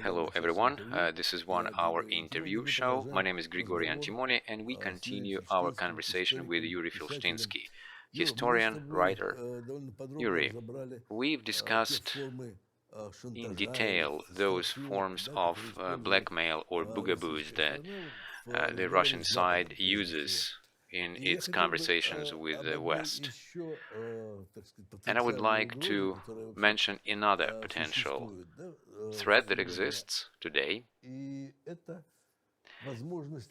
Hello everyone, this is 1 hour interview show. My name is Grigory Antimony and we continue our conversation with Yuri Felshtinsky, historian, writer. Yuri, we've discussed in detail those forms of blackmail or boogaboos that the Russian side uses in its conversations with the West. And I would like to mention another potential threat that exists today,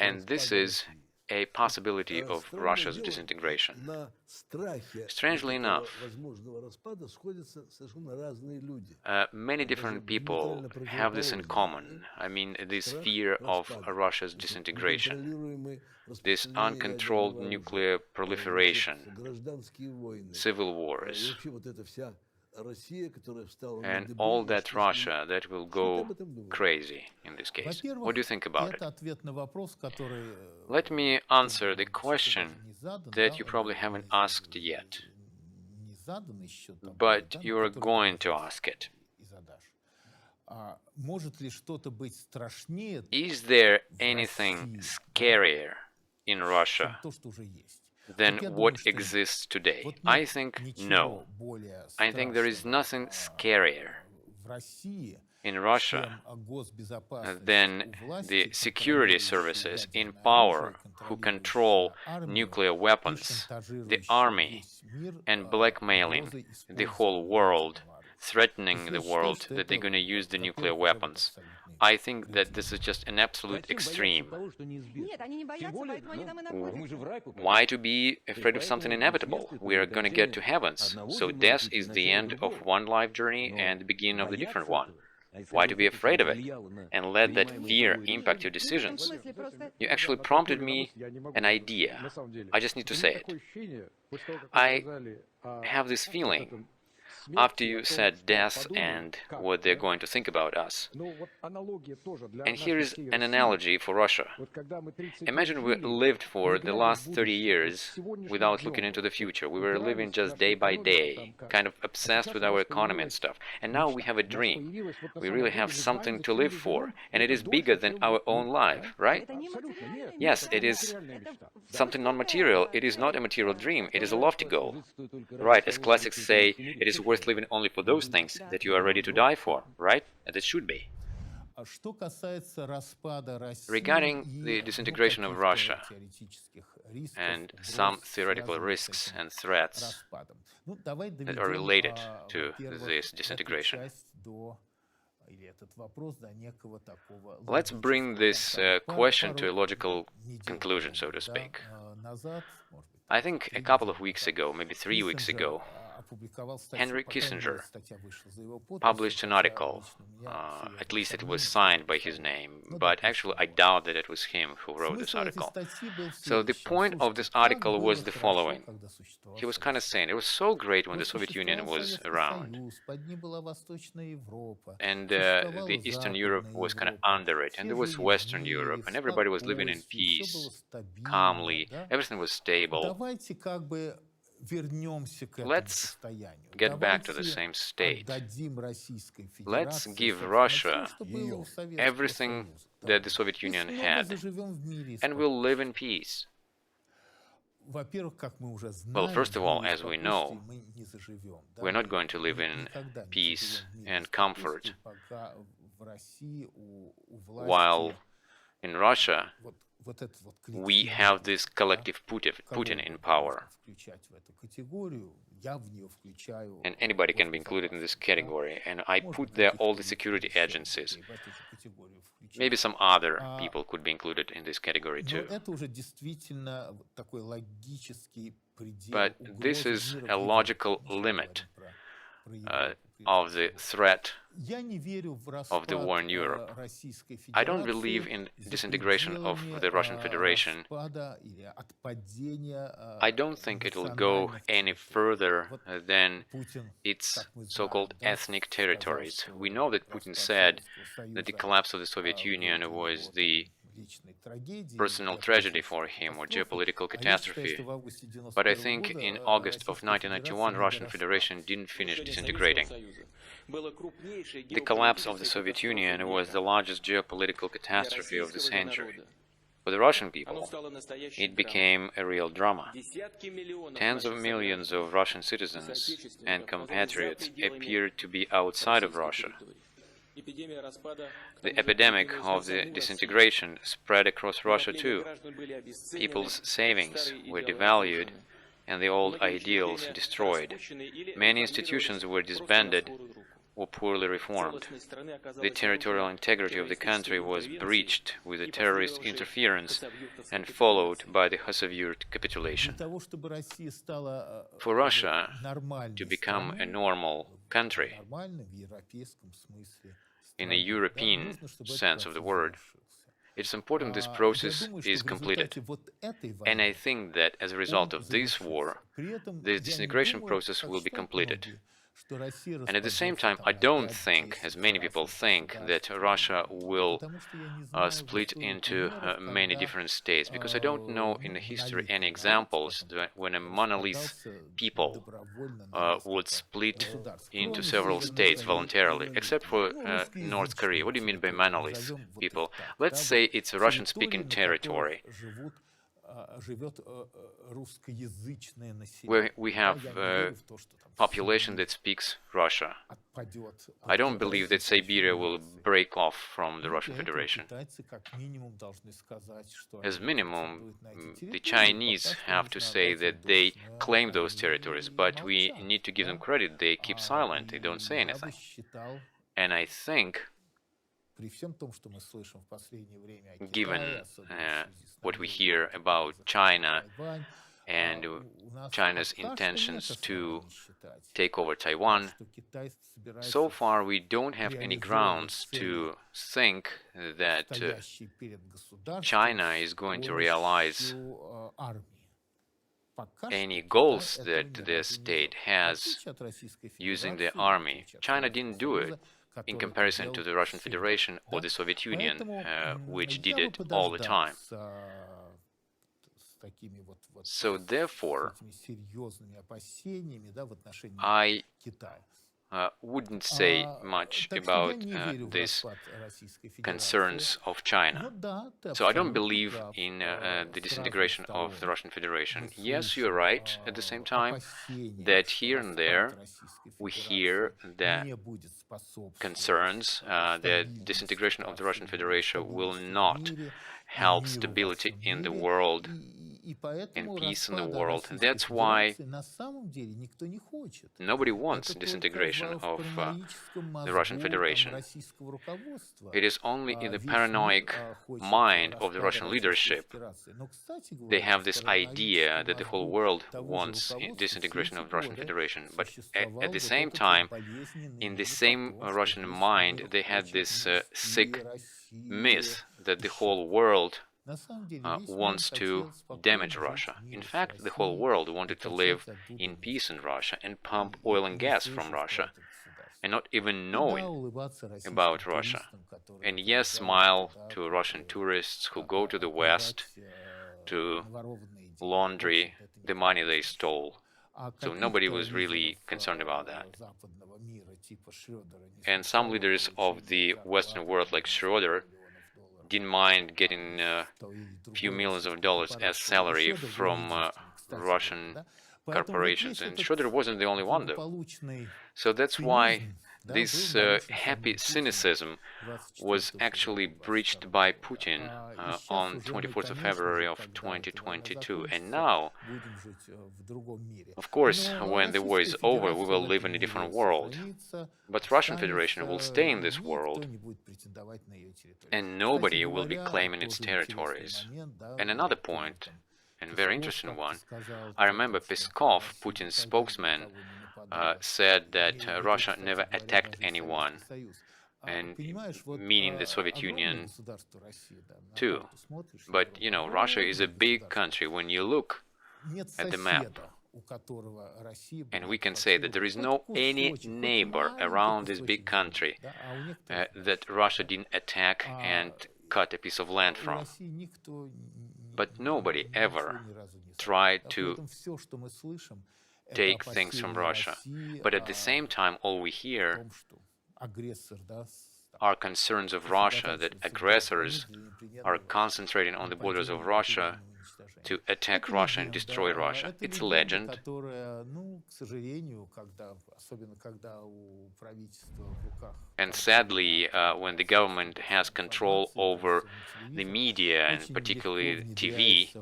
and this is a possibility of Russia's disintegration. Strangely enough, many different people have this in common. I mean, this fear of Russia's disintegration, this uncontrolled nuclear proliferation, civil wars, and all that Russia that will go crazy in this case. What do you think about it? Let me answer the question that you probably haven't asked yet, but you're going to ask it. Is there anything scarier in Russia than what exists today? I think no. I think there is nothing scarier in Russia than the security services in power who control nuclear weapons, the army, and blackmailing the whole world, threatening the world that they're going to use the nuclear weapons. I think that this is just an absolute extreme. Why to be afraid of something inevitable? We are going to get to heavens. So death is the end of one life journey and the beginning of the different one. Why to be afraid of it and let that fear impact your decisions? You actually prompted me an idea. I just need to say it. I have this feeling after you said death and what they're going to think about us. And here is an analogy for Russia. Imagine we lived for the last 30 years without looking into the future. We were living just day by day, kind of obsessed with our economy and stuff. And now we have a dream. We really have something to live for. And it is bigger than our own life, right? Yes, it is something non-material. It is not a material dream. It is a lofty goal. Right, as classics say, it is worth living only for those things that you are ready to die for, right? And it should be. Regarding the disintegration of Russia and some theoretical risks and threats that are related to this disintegration, let's bring this question to a logical conclusion, so to speak. I think a couple of weeks ago, maybe 3 weeks ago, Henry Kissinger published an article, at least it was signed by his name, but actually I doubt that it was him who wrote this article. So the point of this article was the following. He was kind of saying it was so great when the Soviet Union was around, and the Eastern Europe was kind of under it, and there was Western Europe, and everybody was living in peace, calmly, everything was stable. Let's get back to the same state. Let's give Russia everything that the Soviet Union had, and we'll live in peace. Well, first of all, as we know, we're not going to live in peace and comfort while in Russia we have this collective Putin in power. And anybody can be included in this category. And I put there all the security agencies. Maybe some other people could be included in this category too. But this is a logical limit of the threat of the war in Europe. I don't believe in disintegration of the Russian Federation. I don't think it will go any further than its so-called ethnic territories. We know that Putin said that the collapse of the Soviet Union was the personal tragedy for him or geopolitical catastrophe. But I think in August of 1991, Russian Federation didn't finish disintegrating. The collapse of the Soviet Union was the largest geopolitical catastrophe of the century. For the Russian people, it became a real drama. Tens of millions of Russian citizens and compatriots appeared to be outside of Russia. The epidemic of the disintegration spread across Russia too. People's savings were devalued and the old ideals destroyed. Many institutions were disbanded or poorly reformed. The territorial integrity of the country was breached with the terrorist interference and followed by the Khasavurt capitulation. For Russia to become a normal country, in a European sense of the word, it's important this process is completed. And I think that as a result of this war, the disintegration process will be completed. And at the same time, I don't think, as many people think, that Russia will split into many different states, because I don't know in the history any examples that when a monolith people would split into several states voluntarily, except for North Korea. What do you mean by monolith people? Let's say it's a Russian-speaking territory, where we have a population that speaks Russia. I don't believe that Siberia will break off from the Russian Federation. As minimum, the Chinese have to say that they claim those territories, but we need to give them credit. They keep silent, they don't say anything. And I think, given what we hear about China and China's intentions to take over Taiwan, so far we don't have any grounds to think that China is going to realize any goals that the state has using the army. China didn't do it in comparison to the Russian Federation or the Soviet Union, which did it all the time. So therefore, I wouldn't say much about these concerns of China. So I don't believe in the disintegration of the Russian Federation. Yes, you're right, at the same time, that here and there we hear that concerns that disintegration of the Russian Federation will not help stability in the world and peace in the world. And that's why nobody wants disintegration of the Russian Federation. It is only in the paranoid mind of the Russian leadership. They have this idea that the whole world wants disintegration of the Russian Federation. But at the same time, in the same Russian mind, they had this sick myth that the whole world wants to damage Russia. In fact, the whole world wanted to live in peace in Russia and pump oil and gas from Russia, and not even knowing about Russia. And yes, smile to Russian tourists who go to the West to launder the money they stole. So nobody was really concerned about that. And some leaders of the Western world, like Schroeder, didn't mind getting a few millions of dollars as salary from Russian corporations. And Schroeder wasn't the only one, though. So that's why this happy cynicism was actually breached by Putin on 24th of February of 2022. And now, of course, when the war is over, we will live in a different world. But Russian Federation will stay in this world, and nobody will be claiming its territories. And another point, and very interesting one, I remember Peskov, Putin's spokesman, said that Russia never attacked anyone, and meaning the Soviet Union too. But, you know, Russia is a big country. When you look at the map, and we can say that there is no any neighbor around this big country that Russia didn't attack and cut a piece of land from. But nobody ever tried to take things from Russia. But at the same time, all we hear are concerns of Russia, that aggressors are concentrating on the borders of Russia to attack Russia and destroy Russia. It's a legend. And sadly, when the government has control over the media, and particularly TV,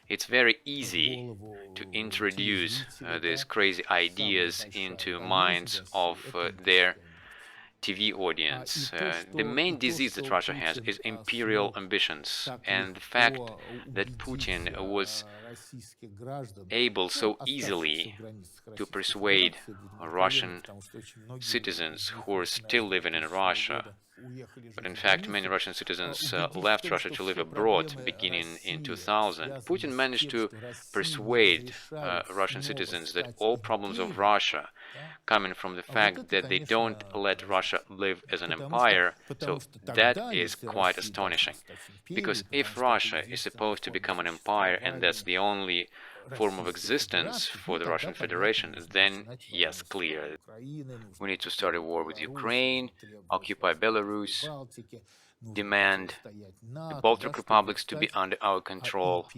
it's very easy to introduce these crazy ideas into minds of their TV audience. The main disease that Russia has is imperial ambitions, and the fact that Putin was able so easily to persuade Russian citizens who are still living in Russia. But in fact, many Russian citizens left Russia to live abroad beginning in 2000. Putin managed to persuade Russian citizens that all problems of Russia coming from the fact that they don't let Russia live as an empire, so that is quite astonishing. Because if Russia is supposed to become an empire and that's the only form of existence for the Russian Federation, then yes, clear. We need to start a war with Ukraine, occupy Belarus, demand the Baltic republics to be under our control,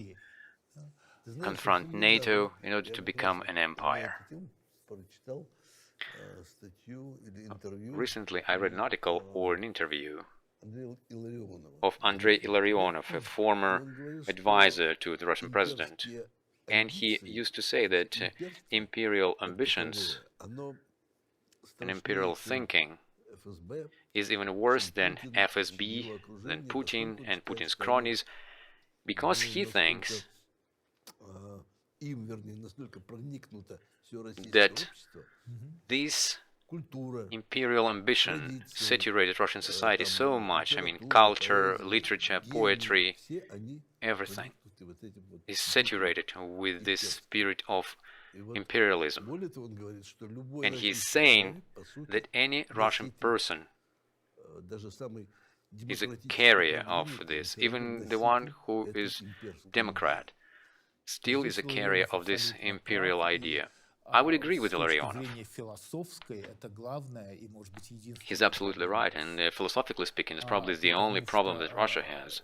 confront NATO in order to become an empire. Recently, I read an article or an interview of Andrei Illarionov, a former advisor to the Russian president. And he used to say that imperial ambitions and imperial thinking is even worse than FSB, than Putin and Putin's cronies, because he thinks that this imperial ambition saturated Russian society so much. I mean, culture, literature, poetry, everything is saturated with this spirit of imperialism. And he's saying that any Russian person is a carrier of this, even the one who is Democrat still is a carrier of this imperial idea. I would agree with Illarionov. He's absolutely right, and philosophically speaking, it's probably the only problem that Russia has.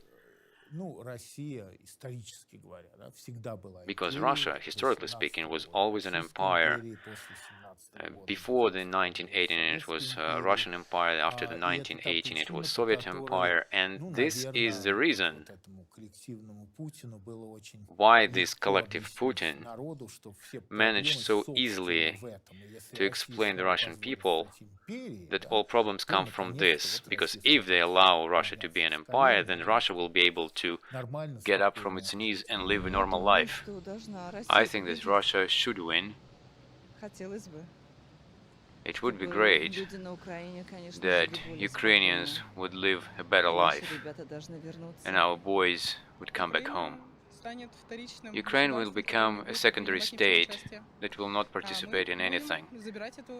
Because Russia, historically speaking, was always an empire. Before the 1918 it was Russian Empire, after the 1918 it was Soviet Empire, and this is the reason why this collective Putin managed so easily to explain the Russian people that all problems come from this, because if they allow Russia to be an empire, then Russia will be able to get up from its knees and live a normal life. I think that Russia should win. It would be great that Ukrainians would live a better life and our boys would come back home. Ukraine will become a secondary state that will not participate in anything,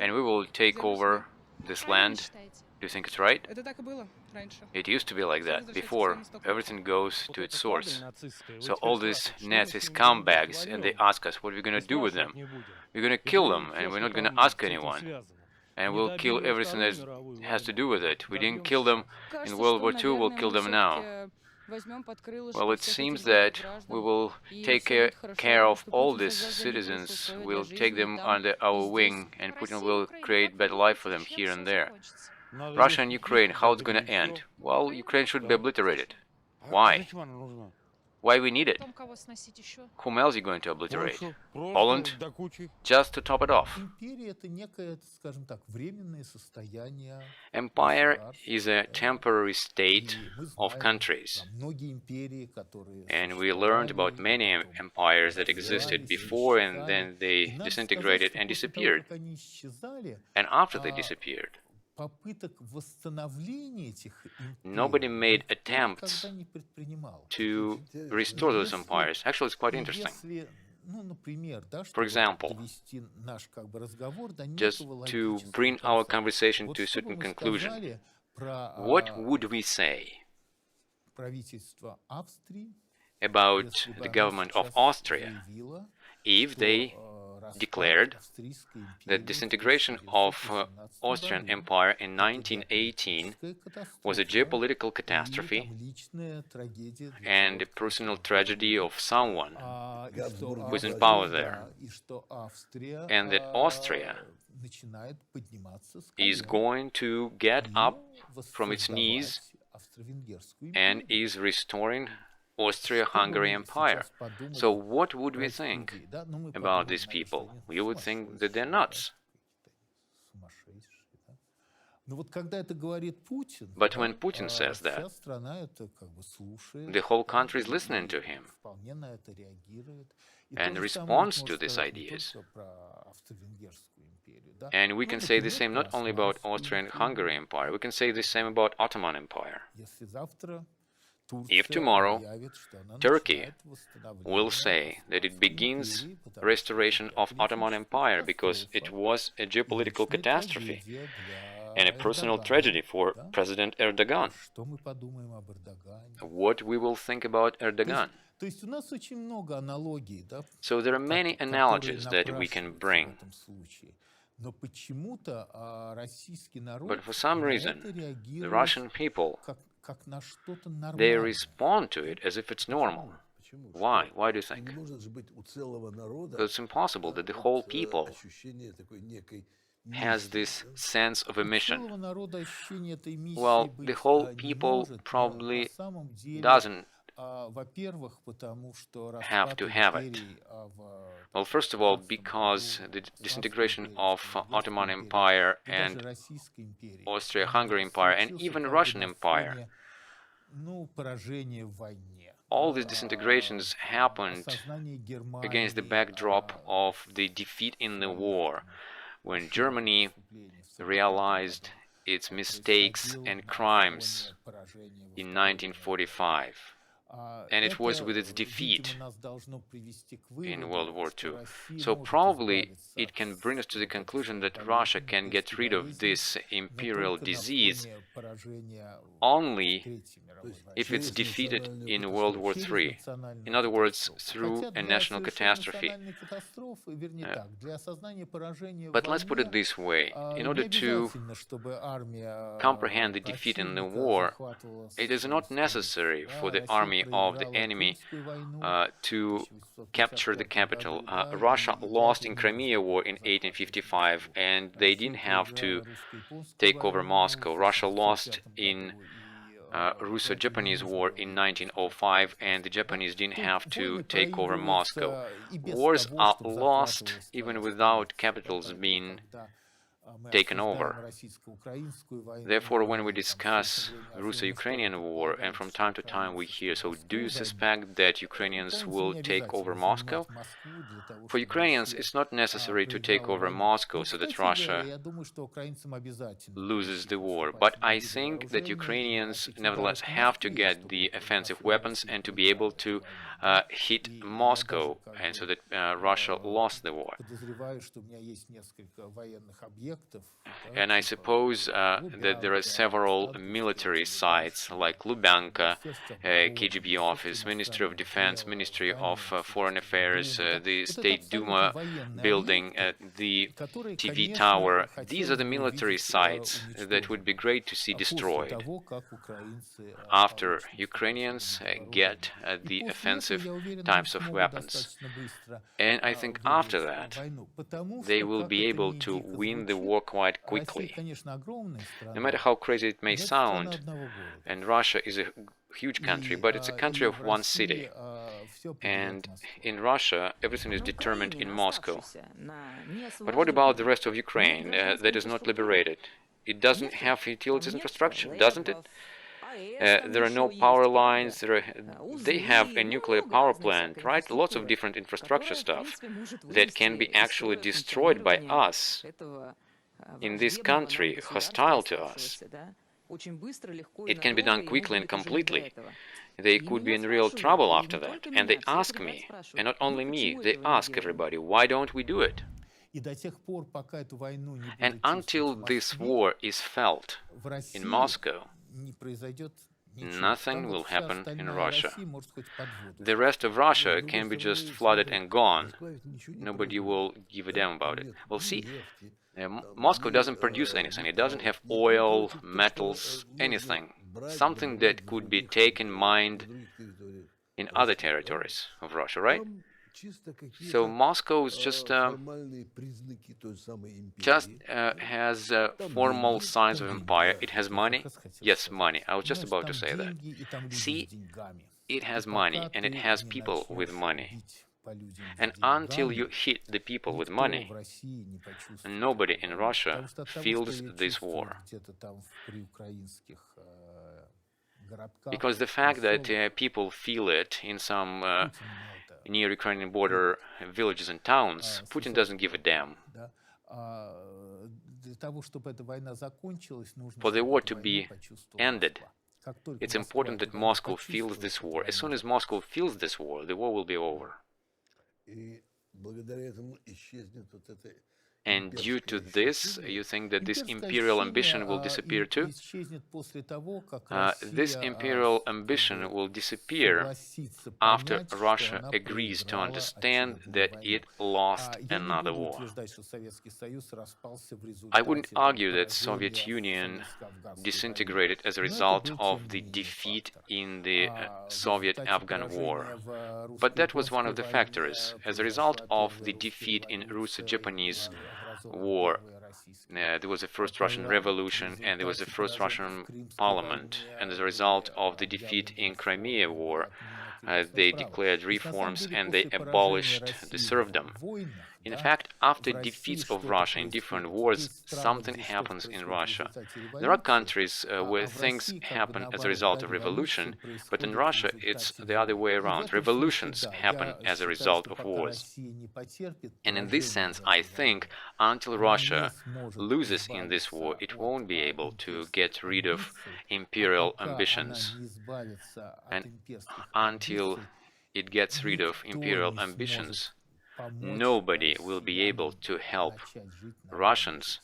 and we will take over this land. Do you think it's right? It used to be like that. Before, everything goes to its source. So all these Nazi scumbags, and they ask us what we're going to do with them. We're going to kill them, and we're not going to ask anyone. And we'll kill everything that has to do with it. We didn't kill them in World War II, we'll kill them now. Well, it seems that we will take care of all these citizens, we'll take them under our wing, and Putin will create better life for them here and there. Russia and Ukraine, how it's going to end? Well, Ukraine should be obliterated. Why? Why we need it? Whom else are you going to obliterate? Poland? Just to top it off. Empire is a temporary state of countries. And we learned about many empires that existed before and then they disintegrated and disappeared. And after they disappeared, nobody made attempts to restore those empires. Actually, it's quite interesting. For example, just to bring our conversation to a certain conclusion, what would we say about the government of Austria if they declared that disintegration of Austrian Empire in 1918 was a geopolitical catastrophe and a personal tragedy of someone who is in power there, and that Austria is going to get up from its knees and is restoring Austria-Hungary Empire. So what would we think about these people? We would think that they're nuts. But when Putin says that, the whole country is listening to him and responds to these ideas. And we can say the same not only about Austrian-Hungary Empire, we can say the same about Ottoman Empire. If tomorrow Turkey will say that it begins restoration of Ottoman Empire because it was a geopolitical catastrophe and a personal tragedy for President Erdogan, what we will think about Erdogan? So there are many analogies that we can bring. But for some reason, the Russian people, they respond to it as if it's normal. Why? Why do you think? It's impossible that the whole people has this sense of a mission. Well, the whole people probably doesn't have to have it. Well, first of all, because the disintegration of Ottoman Empire and Austria-Hungary Empire and even Russian Empire, all these disintegrations happened against the backdrop of the defeat in the war, when Germany realized its mistakes and crimes in 1945. And it was with its defeat in World War II. So probably it can bring us to the conclusion that Russia can get rid of this imperial disease only if it's defeated in World War III. In other words, through a national catastrophe. But let's put it this way. In order to comprehend the defeat in the war, it is not necessary for the army of the enemy to capture the capital. Russia lost in Crimea War in 1855, and they didn't have to take over Moscow. Russia lost in Russo-Japanese War in 1905, and the Japanese didn't have to take over Moscow. Wars are lost even without capitals being taken over. Therefore, when we discuss Russo-Ukrainian War, and from time to time we hear, so do you suspect that Ukrainians will take over Moscow? For Ukrainians, it's not necessary to take over Moscow so that Russia loses the war. But I think that Ukrainians nevertheless have to get the offensive weapons and to be able to hit Moscow, and so that Russia lost the war. And I suppose that there are several military sites like Lubyanka, KGB office, Ministry of Defense, Ministry of Foreign Affairs, the State Duma building, the TV tower. These are the military sites that would be great to see destroyed after Ukrainians get the offensive types of weapons. And I think after that, they will be able to win the war quite quickly. No matter how crazy it may sound, and Russia is a huge country, but it's a country of one city. And in Russia, everything is determined in Moscow. But what about the rest of Ukraine that is not liberated? It doesn't have utilities infrastructure, doesn't it? There are no power lines, they have a nuclear power plant, right? Lots of different infrastructure stuff that can be actually destroyed by us in this country, hostile to us. It can be done quickly and completely. They could be in real trouble after that. And they ask me, and not only me, they ask everybody, why don't we do it? And until this war is felt in Moscow, nothing will happen in Russia. The rest of Russia can be just flooded and gone. Nobody will give a damn about it. Well, see, Moscow doesn't produce anything. It doesn't have oil, metals, anything. Something that could be taken, mined in other territories of Russia, right? So Moscow is just has formal signs of empire. It has money. Yes, money. I was just about to say that. See, it has money and it has people with money. And until you hit the people with money, nobody in Russia feels this war. Because the fact that people feel it in some near Ukrainian border villages and towns, Putin doesn't give a damn. For the war to be ended, it's important that Moscow feels this war. As soon as Moscow feels this war, the war will be over. And due to this, you think that this imperial ambition will disappear too? This imperial ambition will disappear after Russia agrees to understand that it lost another war. I wouldn't argue that Soviet Union disintegrated as a result of the defeat in the Soviet-Afghan War, but that was one of the factors. As a result of the defeat in Russo-Japanese war, there was the first Russian Revolution and there was the first Russian Parliament, and as a result of the defeat in Crimea war, they declared reforms and they abolished the serfdom. In fact, after defeats of Russia in different wars, something happens in Russia. There are countries where things happen as a result of revolution, but in Russia it's the other way around. Revolutions happen as a result of wars. And in this sense, I think until Russia loses in this war, it won't be able to get rid of imperial ambitions. And until it gets rid of imperial ambitions, nobody will be able to help Russians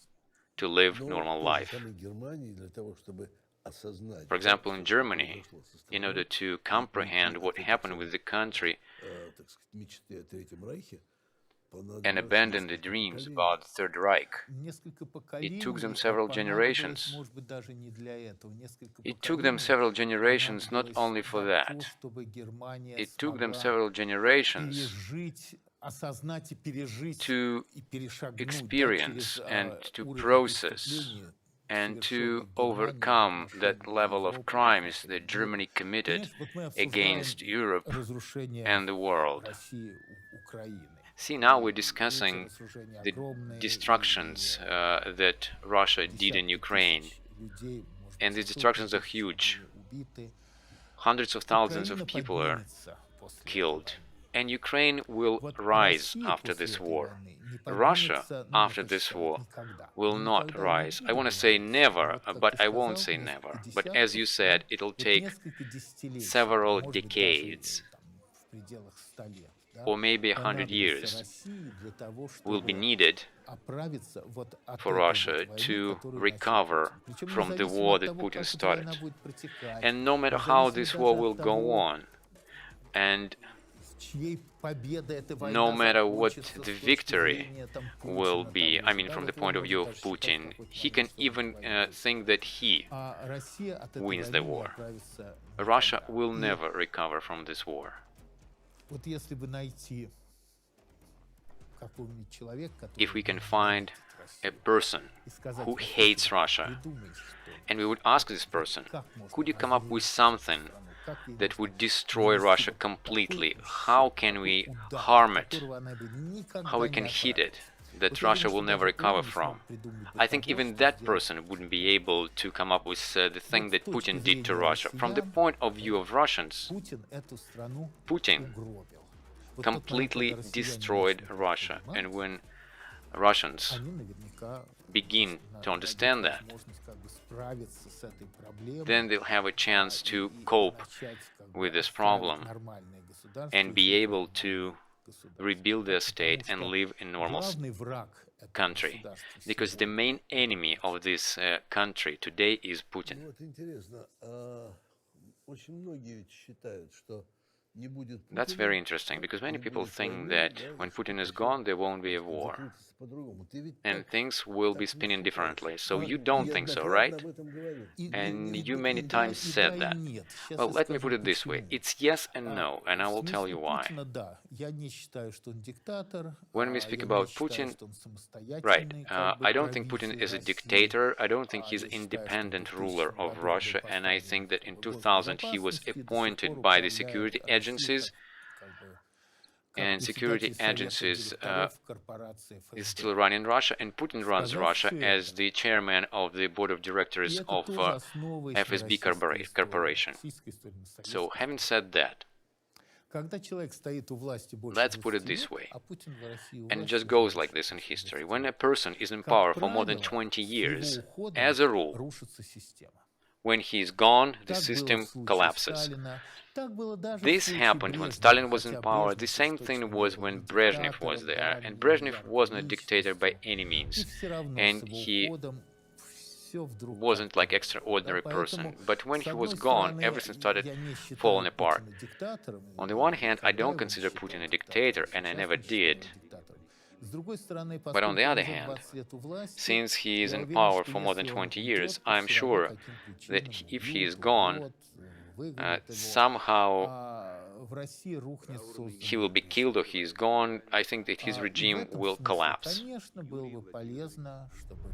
to live normal life. For example, in Germany, in order to comprehend what happened with the country and abandon the dreams about the Third Reich, it took them several generations. It took them several generations not only for that. It took them several generations to experience and to process and to overcome that level of crimes that Germany committed against Europe and the world. See, now we're discussing the destructions that Russia did in Ukraine, and these destructions are huge. Hundreds of thousands of people are killed. And Ukraine will rise after this war. Russia, after this war, will not rise. I want to say never, but I won't say never. But as you said, it'll take several decades, or maybe 100 years, will be needed for Russia to recover from the war that Putin started. And no matter how this war will go on, and no matter what the victory will be, I mean, from the point of view of Putin, he can even think that he wins the war. Russia will never recover from this war. If we can find a person who hates Russia, and we would ask this person, could you come up with something that would destroy Russia completely? How can we harm it? How we can hit it that Russia will never recover from? I think even that person wouldn't be able to come up with the thing that Putin did to Russia. From the point of view of Russians, Putin completely destroyed Russia. And when Russians begin to understand that, then they'll have a chance to cope with this problem and be able to rebuild their state and live in normal country. Because the main enemy of this country today is Putin. That's very interesting, because many people think that when Putin is gone, there won't be a war, and things will be spinning differently. So you don't think so, right? And you many times said that. Well, let me put it this way. It's yes and no, and I will tell you why. When we speak about Putin, right, I don't think Putin is a dictator. I don't think he's an independent ruler of Russia, and I think that in 2000 he was appointed by the security agencies, and security agencies is still running Russia, and Putin runs Russia as the chairman of the board of directors of FSB Corporation. So having said that, let's put it this way, and it just goes like this in history. When a person is in power for more than 20 years, as a rule, when he's gone, the system collapses. This happened when Stalin was in power. The same thing was when Brezhnev was there, and Brezhnev wasn't a dictator by any means, and he wasn't like extraordinary person. But when he was gone, everything started falling apart. On the one hand, I don't consider Putin a dictator, and I never did. But on the other hand, since he is in power for more than 20 years, I'm sure that if he is gone, somehow he will be killed or he is gone. I think that his regime will collapse.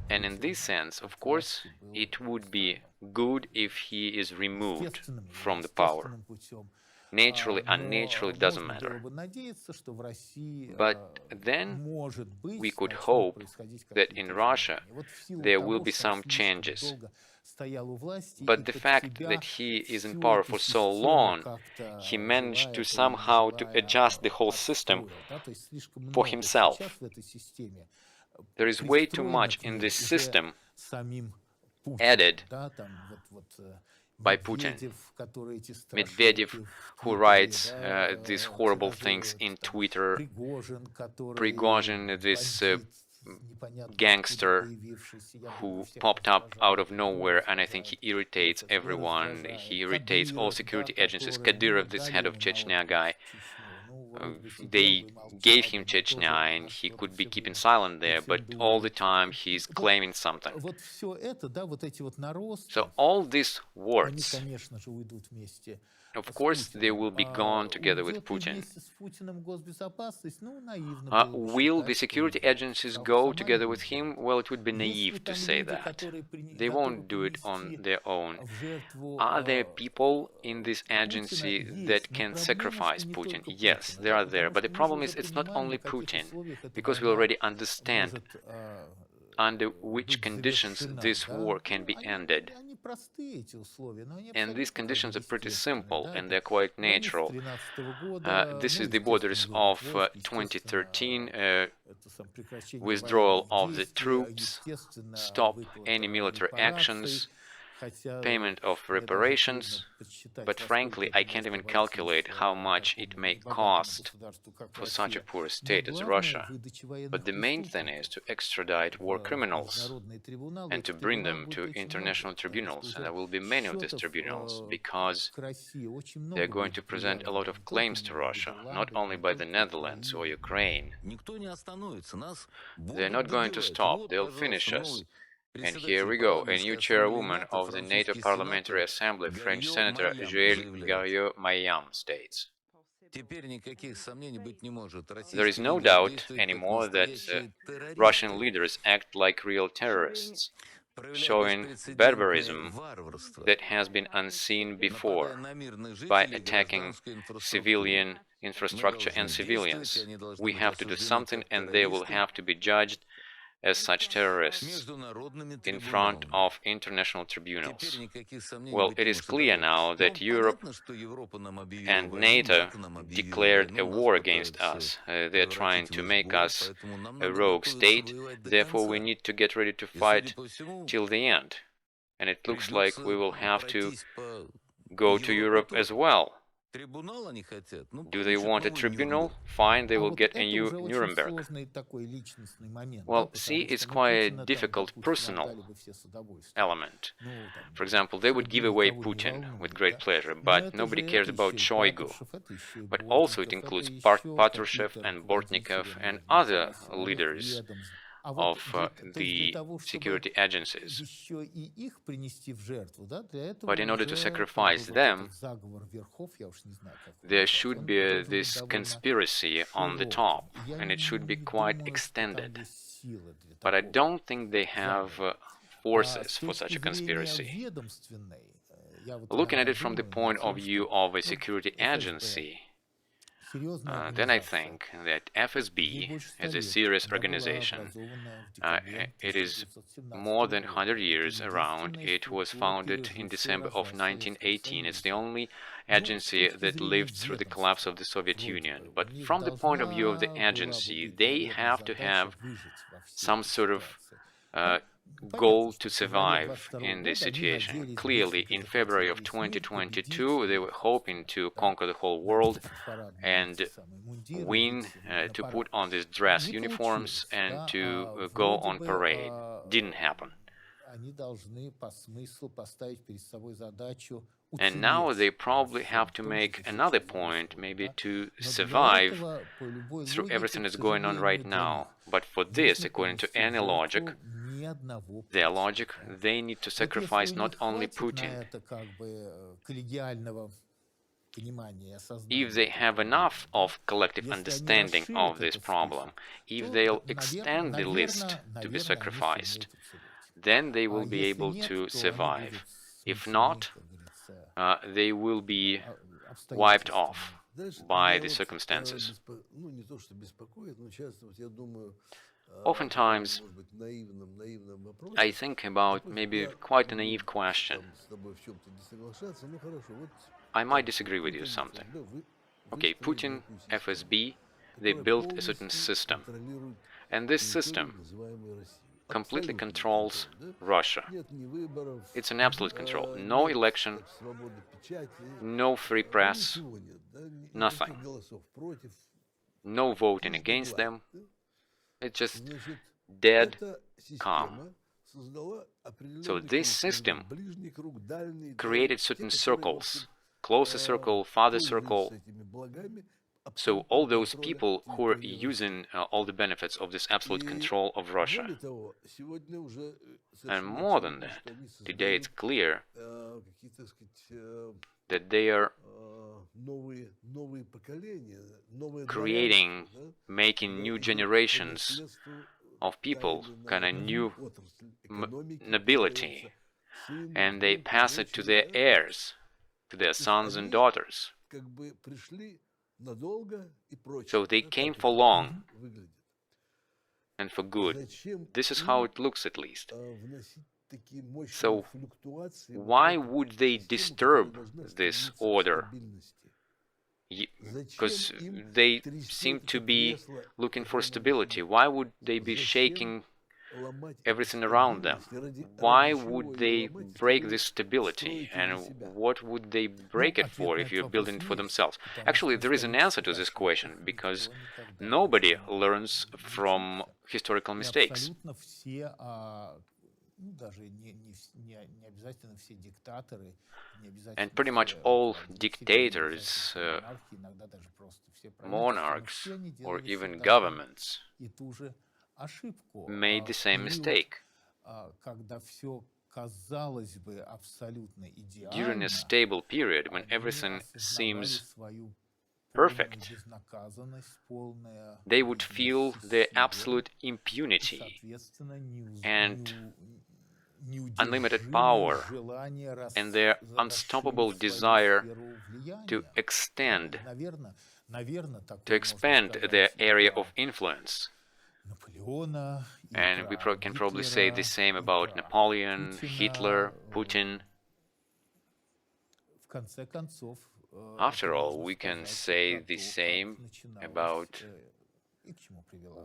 And in this sense, of course, it would be good if he is removed from the power. Naturally, unnaturally, doesn't matter. But then we could hope that in Russia there will be some changes. But the fact that he is in power for so long, he managed to somehow to adjust the whole system for himself. There is way too much in this system added by Putin. Medvedev, who writes these horrible things in Twitter, Prigozhin, this gangster who popped up out of nowhere, and I think he irritates everyone. He irritates all security agencies. Kadyrov, this head of Chechnya guy, they gave him Chechnya and he could be keeping silent there, but all the time he's claiming something. So all these words, of course, they will be gone together with Putin. Will the security agencies go together with him? Well, it would be naive to say that. They won't do it on their own. Are there people in this agency that can sacrifice Putin? Yes, they are there. But the problem is, it's not only Putin, because we already understand under which conditions this war can be ended. And these conditions are pretty simple, and they're quite natural. This is the borders of 2013, withdrawal of the troops, stop any military actions, payment of reparations, but frankly, I can't even calculate how much it may cost for such a poor state as Russia. But the main thing is to extradite war criminals and to bring them to international tribunals, and there will be many of these tribunals, because they're going to present a lot of claims to Russia, not only by the Netherlands or Ukraine. They're not going to stop, they'll finish us. And here we go, a new chairwoman of the NATO Parliamentary Assembly, French Senator Jules Mayam, states. There is no doubt anymore that Russian leaders act like real terrorists, showing barbarism that has been unseen before by attacking civilian infrastructure and civilians. We have to do something, and they will have to be judged as such terrorists in front of international tribunals. Well, it is clear now that Europe and NATO declared a war against us. They're trying to make us a rogue state, therefore we need to get ready to fight till the end. And it looks like we will have to go to Europe as well. Do they want a tribunal? Fine, they will get a new Nuremberg. Well, see, it's quite a difficult personal element. For example, they would give away Putin with great pleasure, but nobody cares about Shoigu. But also it includes Patrushev and Bortnikov and other leaders of the security agencies. But in order to sacrifice them, there should be this conspiracy on the top, and it should be quite extended. But I don't think they have forces for such a conspiracy. Looking at it from the point of view of a security agency, then I think that FSB, as a serious organization, it is more than 100 years around. It was founded in December of 1918. It's the only agency that lived through the collapse of the Soviet Union. But from the point of view of the agency, they have to have some sort of goal to survive in this situation. Clearly, in February of 2022, they were hoping to conquer the whole world and win, to put on these dress uniforms and to go on parade. Didn't happen. And now they probably have to make another point, maybe to survive through everything that's going on right now. But for this, according to any logic, their logic, they need to sacrifice not only Putin. If they have enough of collective understanding of this problem, if they'll extend the list to be sacrificed, then they will be able to survive. If not, they will be wiped off by the circumstances. Oftentimes, I think about maybe quite a naive question. I might disagree with you something. Okay, Putin, FSB, they built a certain system, and this system completely controls Russia. It's an absolute control. No election, no free press, nothing. No voting against them. It's just dead calm. So this system created certain circles, closer circle, farther circle. So all those people who are using all the benefits of this absolute control of Russia. And more than that, today it's clear that they are creating, making new generations of people, kind of new nobility, and they pass it to their heirs, to their sons and daughters. So they came for long and for good. This is how it looks, at least. So why would they disturb this order? Because they seem to be looking for stability. Why would they be shaking everything around them? Why would they break this stability? And what would they break it for if you're building it for themselves? Actually, there is an answer to this question, because nobody learns from historical mistakes. And pretty much all dictators, monarchs, or even governments made the same mistake. During a stable period, when everything seems perfect, they would feel their absolute impunity and unlimited power and their unstoppable desire to expand their area of influence. And we can probably say the same about Napoleon, Hitler, Putin. After all, we can say the same about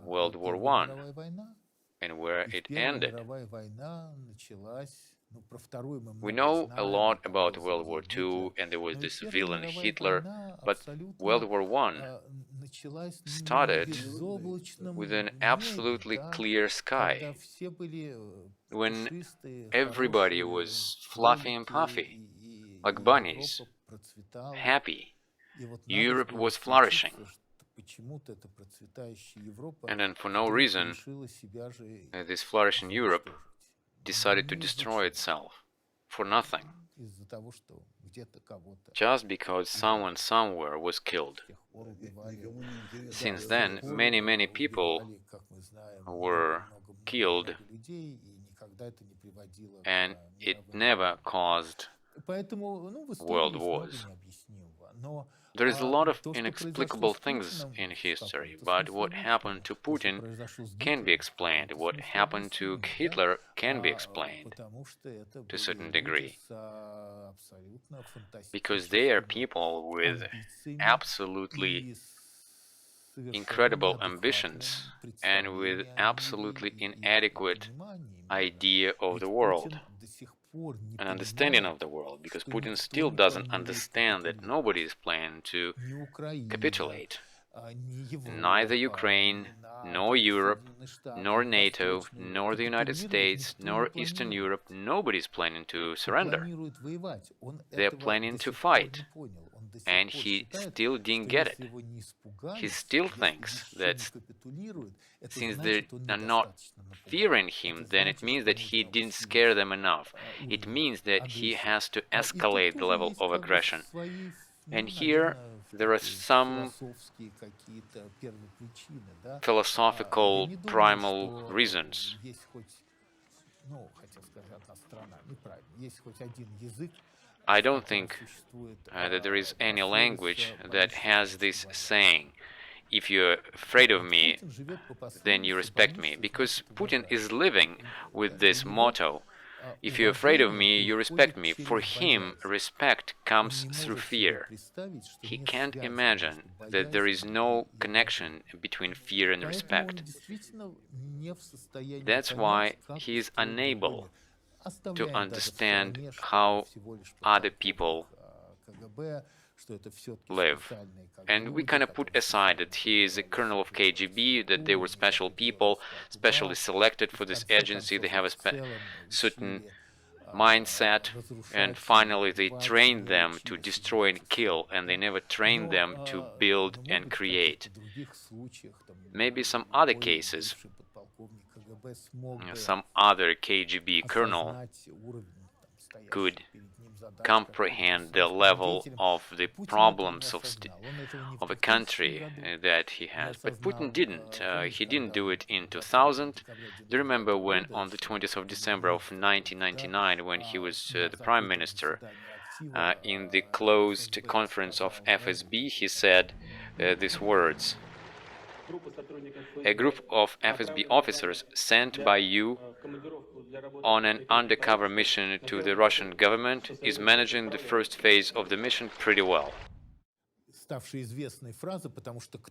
World War I and where it ended. We know a lot about World War II, and there was this villain Hitler, but World War I started with an absolutely clear sky, when everybody was fluffy and puffy, like bunnies, happy. Europe was flourishing. And then for no reason, this flourishing Europe decided to destroy itself for nothing, just because someone somewhere was killed. Since then, many people were killed, and it never caused world wars. There is a lot of inexplicable things in history, but what happened to Putin can be explained. What happened to Hitler can be explained to a certain degree, because they are people with absolutely incredible ambitions and with absolutely inadequate idea of the world, an understanding of the world, because Putin still doesn't understand that nobody is planning to capitulate. Neither Ukraine, nor Europe, nor NATO, nor the United States, nor Eastern Europe, nobody is planning to surrender. They're planning to fight, and he still didn't get it. He still thinks that since they are not fearing him, then it means that he didn't scare them enough. It means that he has to escalate the level of aggression. And here there are some philosophical primal reasons. I don't think that there is any language that has this saying, if you're afraid of me, then you respect me, because Putin is living with this motto. If you're afraid of me, you respect me. For him, respect comes through fear. He can't imagine that there is no connection between fear and respect. That's why he is unable to understand how other people live. And we kind of put aside that he is a colonel of KGB, that they were special people, specially selected for this agency, they have a certain mindset, and finally they trained them to destroy and kill, and they never trained them to build and create. Maybe some other cases, some other KGB colonel could comprehend the level of the problems of a country that he has. But Putin didn't. He didn't do it in 2000. Do you remember when on the 20th of December of 1999, when he was the prime minister, in the closed conference of FSB, he said these words: "A group of FSB officers sent by you on an undercover mission to the Russian government is managing the first phase of the mission pretty well."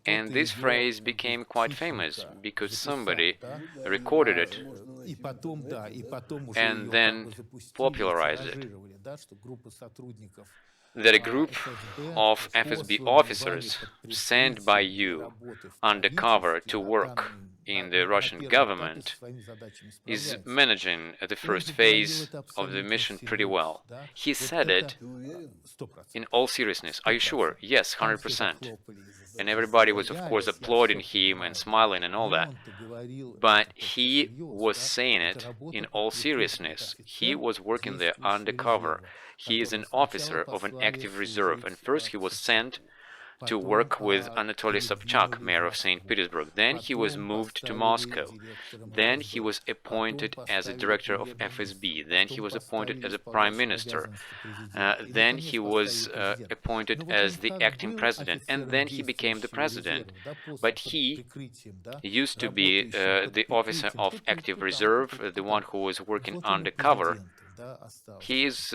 And this phrase became quite famous because somebody recorded it and then popularized it. That a group of FSB officers sent by you undercover to work in the Russian government is managing the first phase of the mission pretty well. He said it in all seriousness. Are you sure? Yes, 100%. And everybody was, of course, applauding him and smiling and all that. But he was saying it in all seriousness. He was working there undercover. He is an officer of an active reserve, and first he was sent to work with Anatoly Sobchak, mayor of St. Petersburg. Then he was moved to Moscow. Then he was appointed as a director of FSB. Then he was appointed as a prime minister. Then he was appointed as the acting president. And then he became the president. But he used to be the officer of active reserve, the one who was working undercover. He is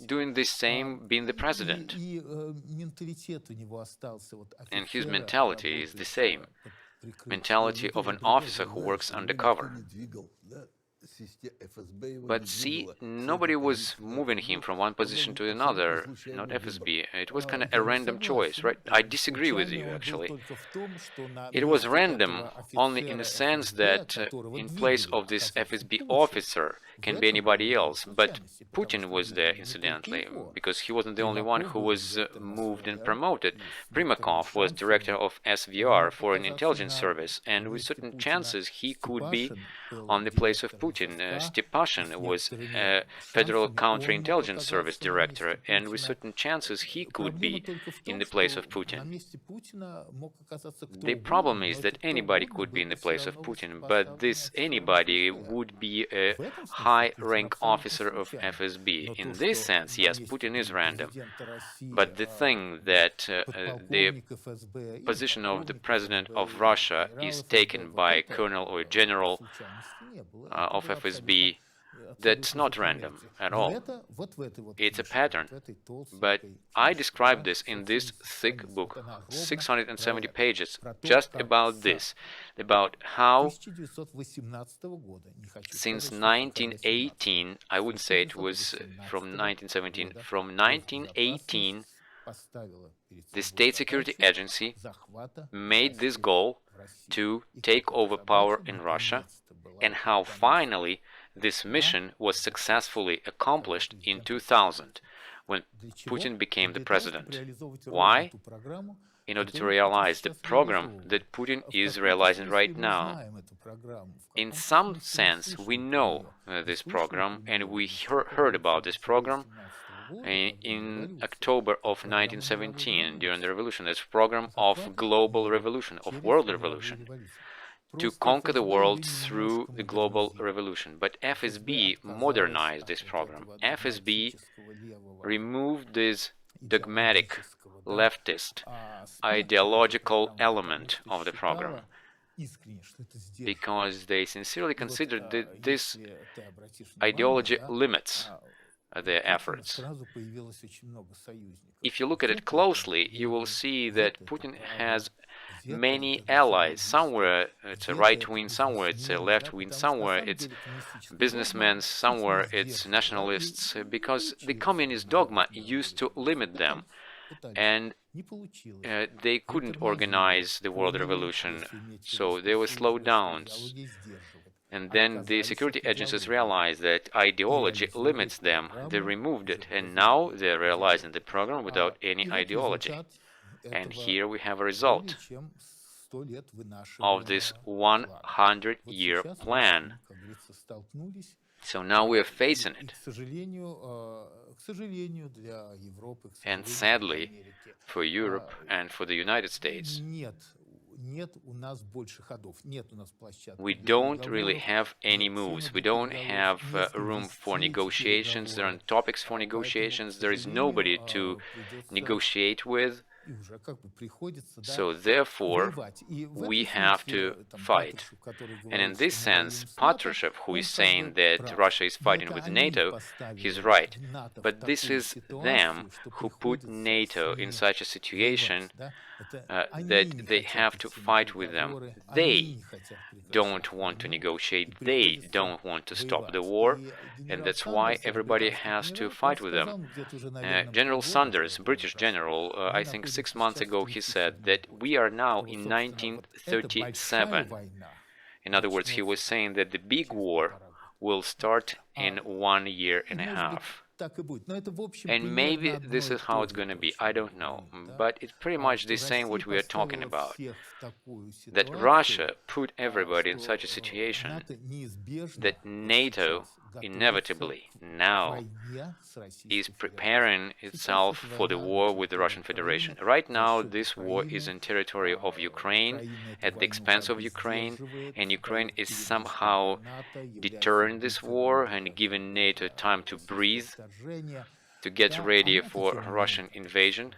doing the same, being the president. And his mentality is the same. Mentality of an officer who works undercover. But see, nobody was moving him from one position to another, not FSB. It was kind of a random choice, right? I disagree with you, actually. It was random only in the sense that in place of this FSB officer can be anybody else, but Putin was there, incidentally, because he wasn't the only one who was moved and promoted. Primakov was director of SVR, Foreign Intelligence Service, and with certain chances he could be on the place of Putin. Stepashin was Federal Counterintelligence Service director, and with certain chances he could be in the place of Putin. The problem is that anybody could be in the place of Putin, but this anybody would be a high-rank officer of FSB. In this sense, yes, Putin is random, but the thing that the position of the president of Russia is taken by a colonel or a general of FSB, that's not random at all. It's a pattern. But I describe this in this thick book, 670 pages, just about this, about how since 1918, I wouldn't say it was from 1917, from 1918, the State Security Agency made this goal to take over power in Russia, and how finally this mission was successfully accomplished in 2000, when Putin became the president. Why? In order to realize the program that Putin is realizing right now. In some sense, we know this program, and we heard about this program in October of 1917 during the revolution. This program of global revolution, of world revolution, to conquer the world through the global revolution. But FSB modernized this program. FSB removed this dogmatic, leftist, ideological element of the program, because they sincerely considered that this ideology limits their efforts. If you look at it closely, you will see that Putin has many allies. Somewhere it's a right wing, somewhere it's a left wing, somewhere it's businessmen, somewhere it's nationalists, because the communist dogma used to limit them, and they couldn't organize the world revolution, so they were slowed down. And then the security agencies realized that ideology limits them. They removed it, and now they're realizing the program without any ideology. And here we have a result of this 100-year plan. So now we are facing it. And sadly, for Europe and for the United States, we don't really have any moves. We don't have room for negotiations. There aren't topics for negotiations. There is nobody to negotiate with. So therefore, we have to fight. And in this sense, Patrushev, who is saying that Russia is fighting with NATO, he's right. But this is them who put NATO in such a situation that they have to fight with them. They don't want to negotiate. They don't want to stop the war, and that's why everybody has to fight with them. General Sanders, British general, I think 6 months ago, he said that we are now in 1937. In other words, he was saying that the big war will start in 1 year and a half. And maybe this is how it's going to be, I don't know, but it's pretty much the same what we are talking about, that Russia put everybody in such a situation that NATO inevitably now is preparing itself for the war with the Russian Federation. Right now, this war is in territory of Ukraine, at the expense of Ukraine, and Ukraine is somehow deterring this war and giving NATO time to breathe, to get ready for Russian invasion.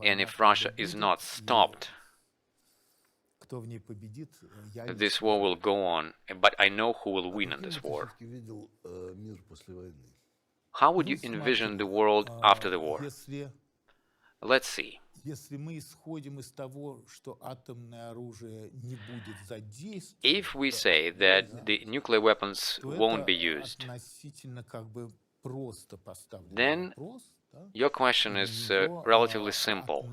And if Russia is not stopped, this war will go on, but I know who will win in this war. How would you envision the world after the war? Let's see. If we say that the nuclear weapons won't be used, then your question is relatively simple.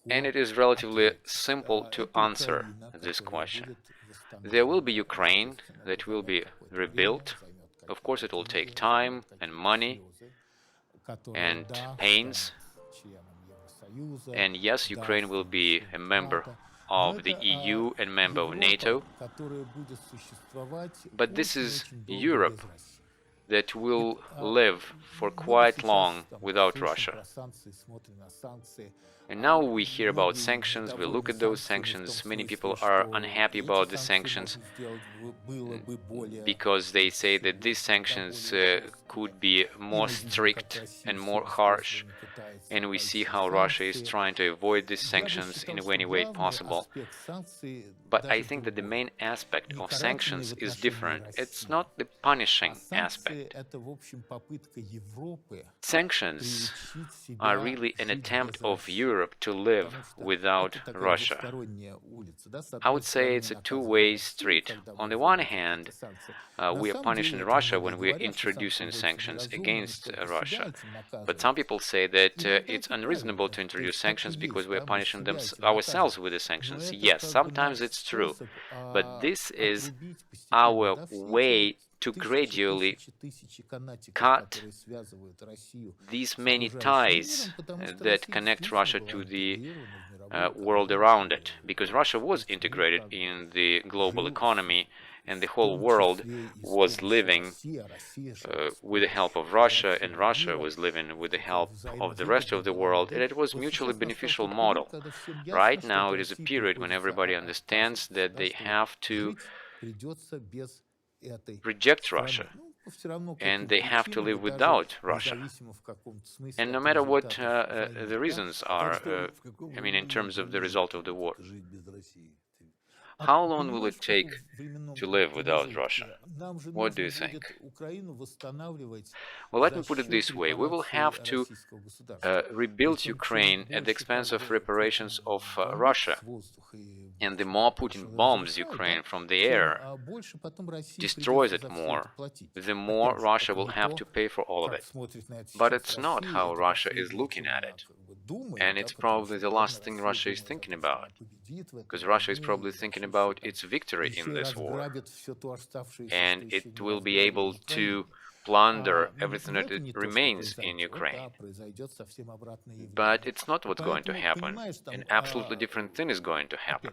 And it is relatively simple to answer this question. There will be Ukraine that will be rebuilt. Of course, it will take time and money and pains. And yes, Ukraine will be a member of the EU and member of NATO. But this is Europe that will live for quite long without Russia. And now we hear about sanctions, we look at those sanctions. Many people are unhappy about the sanctions because they say that these sanctions could be more strict and more harsh. And we see how Russia is trying to avoid these sanctions in any way possible. But I think that the main aspect of sanctions is different. It's not the punishing aspect. Sanctions are really an attempt of Europe to live without Russia. I would say it's a two-way street. On the one hand, we are punishing Russia when we are introducing sanctions against Russia. But some people say that it's unreasonable to introduce sanctions because we are punishing ourselves with the sanctions. Yes, sometimes it's true. But this is our way to gradually cut these many ties that connect Russia to the world around it. Because Russia was integrated in the global economy, and the whole world was living with the help of Russia, and Russia was living with the help of the rest of the world, and it was a mutually beneficial model. Right now it is a period when everybody understands that they have to reject Russia, and they have to live without Russia. And no matter what the reasons are, I mean, in terms of the result of the war. How long will it take to live without Russia? What do you think? Well, let me put it this way. We will have to rebuild Ukraine at the expense of reparations of Russia. And the more Putin bombs Ukraine from the air, destroys it more, the more Russia will have to pay for all of it. But it's not how Russia is looking at it. And it's probably the last thing Russia is thinking about. Because Russia is probably thinking about its victory in this war. And it will be able to plunder everything that it remains in Ukraine. But it's not what's going to happen. An absolutely different thing is going to happen.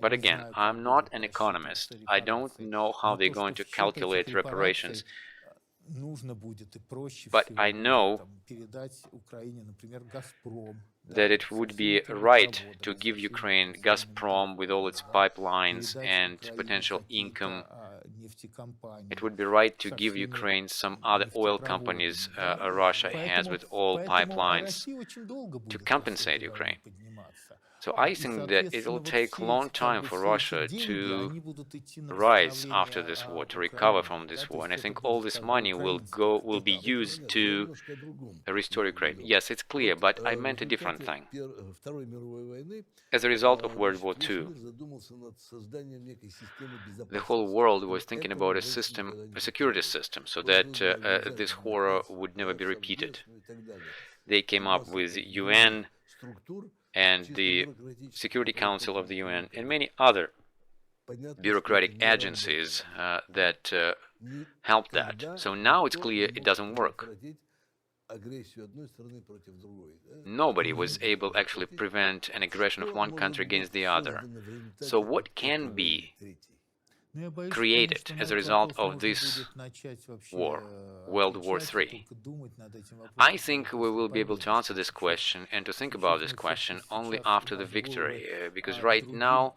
But again, I'm not an economist. I don't know how they're going to calculate reparations. But I know that it would be right to give Ukraine Gazprom with all its pipelines and potential income. It would be right to give Ukraine some other oil companies Russia has with oil pipelines to compensate Ukraine. So I think that it will take a long time for Russia to rise after this war, to recover from this war, and I think all this money will be used to restore Ukraine. Yes, it's clear, but I meant a different thing. As a result of World War II, the whole world was thinking about a security system, so that this horror would never be repeated. They came up with UN and the Security Council of the UN and many other bureaucratic agencies that helped that. So now it's clear it doesn't work. Nobody was able to actually prevent an aggression of one country against the other. So what can be created as a result of this war, World War III? I think we will be able to answer this question and to think about this question only after the victory, because right now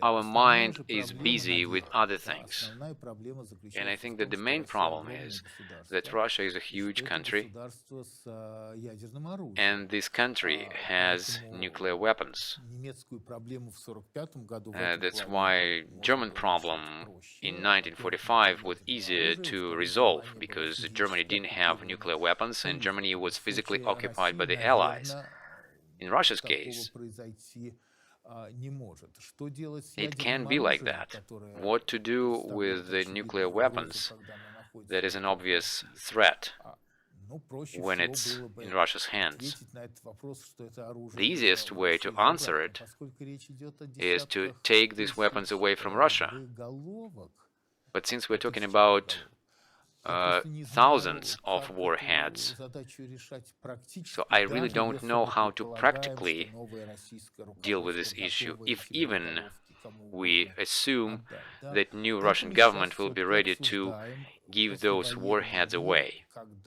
our mind is busy with other things. And I think that the main problem is that Russia is a huge country, and this country has nuclear weapons. That's why German problem problem in 1945 was easier to resolve because Germany didn't have nuclear weapons and Germany was physically occupied by the Allies. In Russia's case, it can be like that. What to do with the nuclear weapons? That is an obvious threat when it's in Russia's hands. The easiest way to answer it is to take these weapons away from Russia. But since we're talking about thousands of warheads, so I really don't know how to practically deal with this issue, if even we assume that new Russian government will be ready to give those warheads away.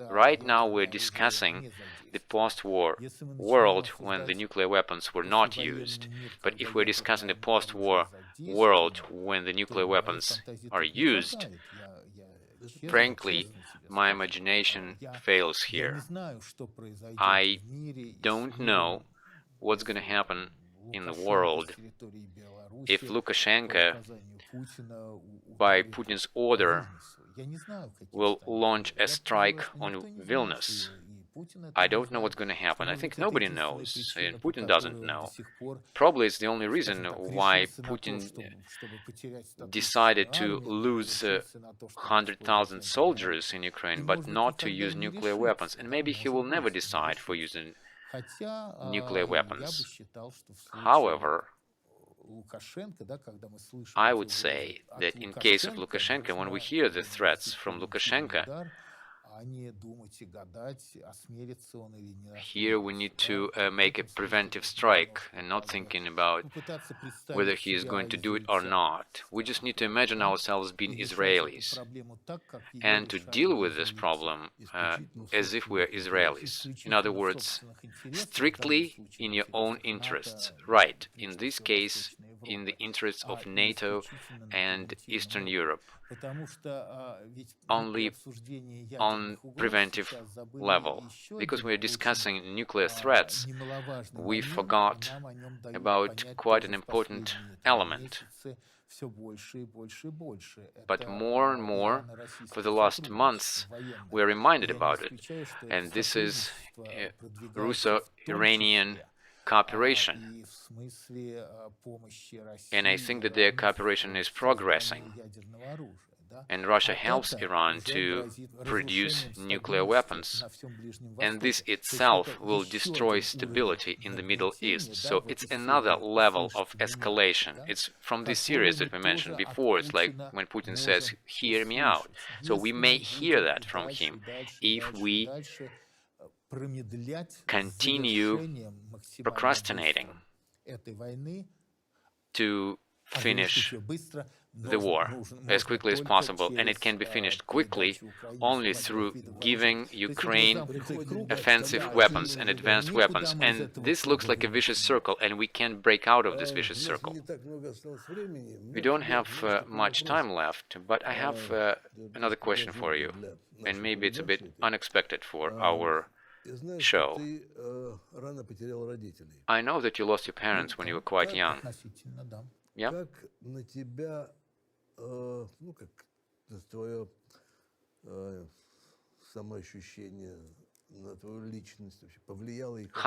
Right now we're discussing the post-war world when the nuclear weapons were not used. But if we're discussing the post-war world when the nuclear weapons are used, frankly, my imagination fails here. I don't know what's going to happen in the world if Lukashenko, by Putin's order, will launch a strike on Vilnius. I don't know what's going to happen. I think nobody knows, and Putin doesn't know. Probably it's the only reason why Putin decided to lose 100,000 soldiers in Ukraine, but not to use nuclear weapons. And maybe he will never decide for using nuclear weapons. However, I would say that in case of Lukashenko, when we hear the threats from Lukashenko, here we need to make a preventive strike and not thinking about whether he is going to do it or not. We just need to imagine ourselves being Israelis and to deal with this problem as if we're Israelis. In other words, strictly in your own interests. Right, in this case, in the interests of NATO and Eastern Europe. Only on preventive level. Because we're discussing nuclear threats, we forgot about quite an important element. But more and more, for the last months, we're reminded about it. And this is Russo-Iranian cooperation. And I think that their cooperation is progressing. And Russia helps Iran to produce nuclear weapons. And this itself will destroy stability in the Middle East. So it's another level of escalation. It's from this series that we mentioned before. It's like when Putin says, "Hear me out." So we may hear that from him if we continue procrastinating to finish the war as quickly as possible, and it can be finished quickly only through giving Ukraine offensive weapons and advanced weapons. And this looks like a vicious circle, and we can't break out of this vicious circle. We don't have much time left, but I have another question for you, and maybe it's a bit unexpected for our show. I know that you lost your parents when you were quite young. Yeah?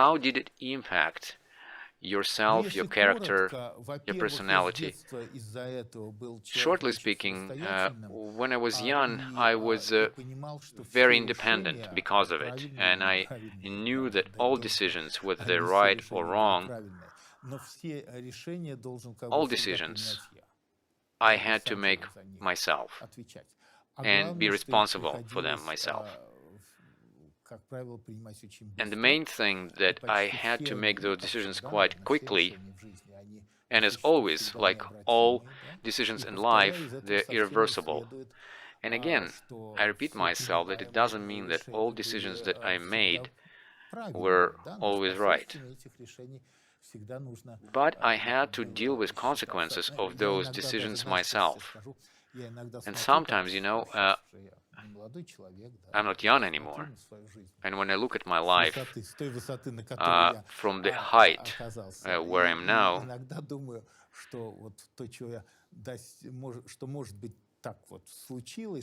How did it impact yourself, your character, your personality? Shortly speaking, when I was young, I was very independent because of it, and I knew that all decisions, whether they're right or wrong, all decisions I had to make myself and be responsible for them myself. And the main thing that I had to make those decisions quite quickly, and as always, like all decisions in life, they're irreversible. And again, I repeat myself that it doesn't mean that all decisions that I made were always right. But I had to deal with consequences of those decisions myself. And sometimes, you know, I'm not young anymore. And when I look at my life from the height where I am now,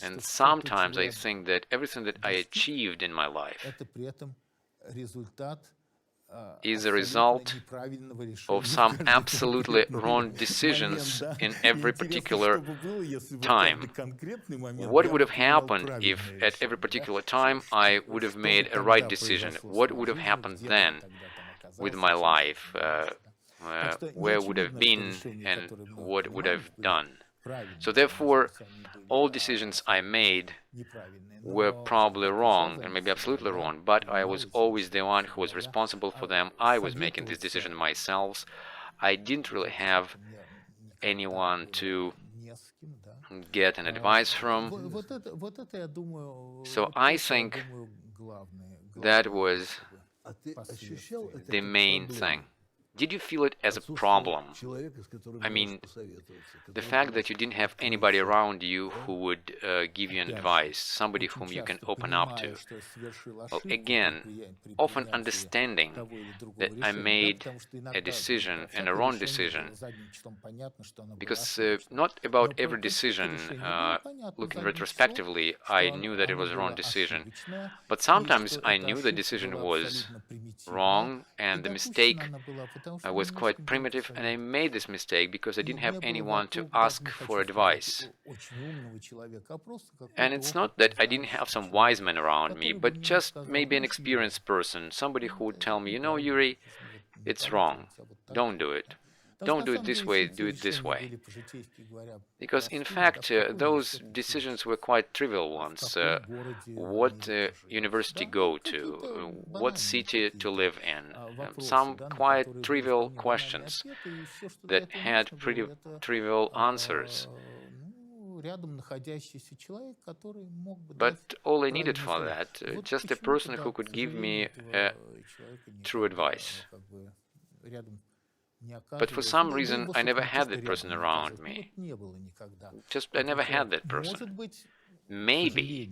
And sometimes I think that everything that I achieved in my life is a result of some absolutely wrong decisions in every particular time. What would have happened if at every particular time I would have made a right decision? What would have happened then with my life? Where would I have been and what would I have done? So therefore, all decisions I made were probably wrong, and maybe absolutely wrong, but I was always the one who was responsible for them. I was making this decision myself. I didn't really have anyone to get an advice from. So I think that was the main thing. Did you feel it as a problem? I mean, the fact that you didn't have anybody around you who would give you an advice, somebody whom you can open up to. Well, again, often understanding that I made a decision and a wrong decision, because not about every decision, looking retrospectively, I knew that it was a wrong decision, but sometimes I knew the decision was wrong and the mistake was quite primitive, and I made this mistake because I didn't have anyone to ask for advice. And it's not that I didn't have some wise men around me, but just maybe an experienced person, somebody who would tell me, you know, Yuri, it's wrong, don't do it. Don't do it this way, do it this way. Because in fact, those decisions were quite trivial ones. What university go to, what city to live in, some quite trivial questions that had pretty trivial answers. But all I needed for that, just a person who could give me true advice. But for some reason, I never had that person around me. I never had that person. Maybe,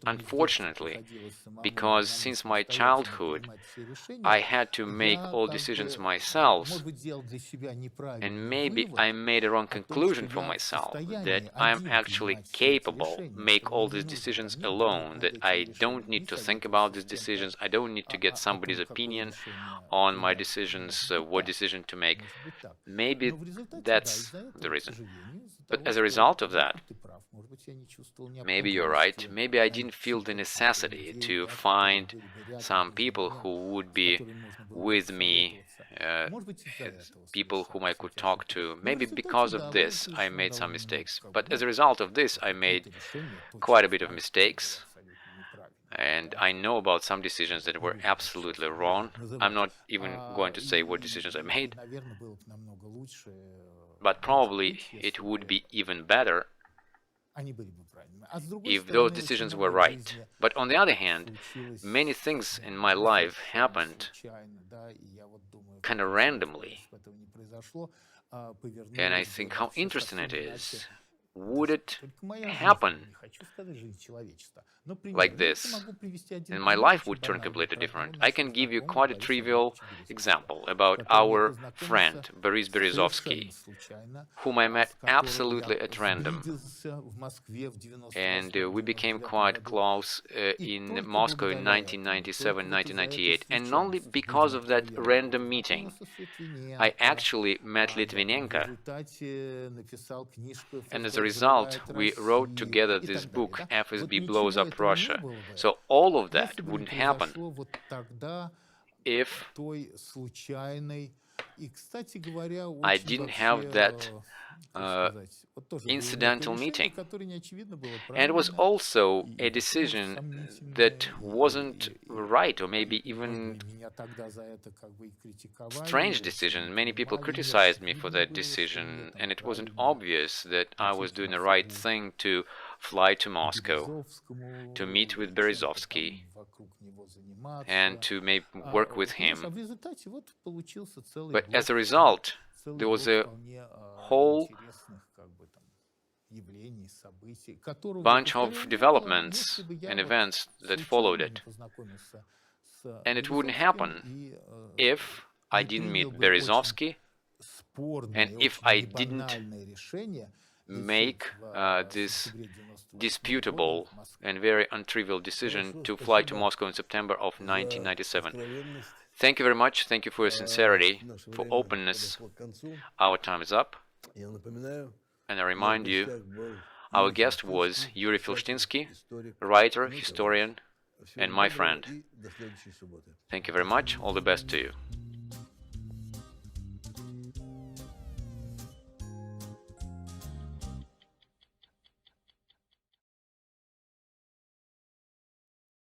unfortunately, because since my childhood, I had to make all decisions myself, and maybe I made a wrong conclusion for myself, that I'm actually capable to make all these decisions alone, that I don't need to think about these decisions, I don't need to get somebody's opinion on my decisions, what decision to make. Maybe that's the reason. But as a result of that, maybe you're right, maybe I didn't feel the necessity to find some people who would be with me, people whom I could talk to. Maybe because of this I made some mistakes. But as a result of this I made quite a bit of mistakes. And I know about some decisions that were absolutely wrong. I'm not even going to say what decisions I made. But probably it would be even better if those decisions were right. But on the other hand, many things in my life happened kind of randomly. And I think how interesting it is. Would it happen like this, and my life would turn completely different? I can give you quite a trivial example about our friend Boris Berezovsky, whom I met absolutely at random, and we became quite close in Moscow in 1997-1998, and only because of that random meeting I actually met Litvinenko, and as a result we wrote together this book, FSB Blows Up Russia. So all of that wouldn't happen if I didn't have that incidental meeting. And it was also a decision that wasn't right, or maybe even strange decision. Many people criticized me for that decision, and it wasn't obvious that I was doing the right thing to fly to Moscow, to meet with Berezovsky, and to maybe work with him. But as a result, there was a whole bunch of developments and events that followed it. And it wouldn't happen if I didn't meet Berezovsky And if I didn't make this disputable and very untrivial decision to fly to Moscow in September of 1997. Thank you very much. Thank you for your sincerity, for openness. Our time is up. And I remind you, our guest was Yuri Felshtinsky, writer, historian, and my friend. Thank you very much. All the best to you.